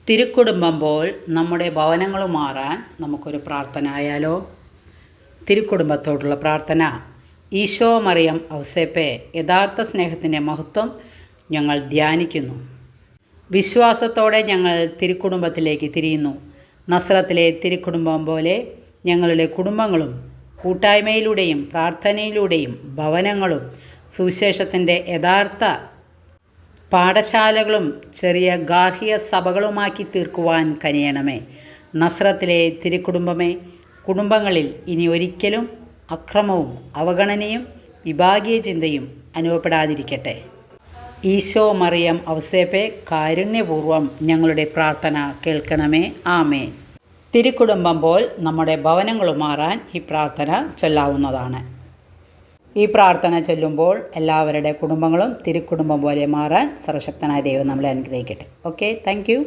തിരുക്കുടുംബം പോൽ നമ്മുടെ ഭവനങ്ങളും മാറാൻ നമുക്കൊരു പ്രാർത്ഥന ആയാലോ? തിരുക്കുടുംബത്തോടുള്ള പ്രാർത്ഥന. ഈശോ മറിയം ഔസേപ്പെ യഥാർത്ഥ സ്നേഹത്തിൻ്റെ മഹത്വം ഞങ്ങൾ ധ്യാനിക്കുന്നു. വിശ്വാസത്തോടെ ഞങ്ങൾ തിരുക്കുടുംബത്തിലേക്ക് തിരിയുന്നു. നസ്രത്തിലെ തിരുക്കുടുംബം പോലെ ഞങ്ങളുടെ കുടുംബങ്ങളും കൂട്ടായ്മയിലൂടെയും പ്രാർത്ഥനയിലൂടെയും ഭവനങ്ങളും സുവിശേഷത്തിൻ്റെ യഥാർത്ഥ പാഠശാലകളും ചെറിയ ഗാർഹിക സഭകളുമാക്കി തീർക്കുവാൻ കനിയണമേ. നസ്രത്തിലെ തിരുക്കുടുംബമേ, കുടുംബങ്ങളിൽ ഇനി ഒരിക്കലും അക്രമവും അവഗണനയും വിഭാഗീയ ചിന്തയും അനുഭവപ്പെടാതിരിക്കട്ടെ. ഈശോ മറിയം ഔസേപ്പെ കാരുണ്യപൂർവ്വം ഞങ്ങളുടെ പ്രാർത്ഥന കേൾക്കണമേ. ആമേൻ. തിരുക്കുടുംബം പോൽ നമ്മുടെ ഭവനങ്ങളും മാറാൻ ഈ പ്രാർത്ഥന ചൊല്ലാവുന്നതാണ്. ഈ പ്രാർത്ഥന ചൊല്ലുമ്പോൾ എല്ലാവരുടെ കുടുംബങ്ങളും തിരുക്കുടുംബം പോലെ മാറാൻ സർവശക്തനായ ദൈവം നമ്മളെ അനുഗ്രഹിക്കട്ടെ. Okay, thank you.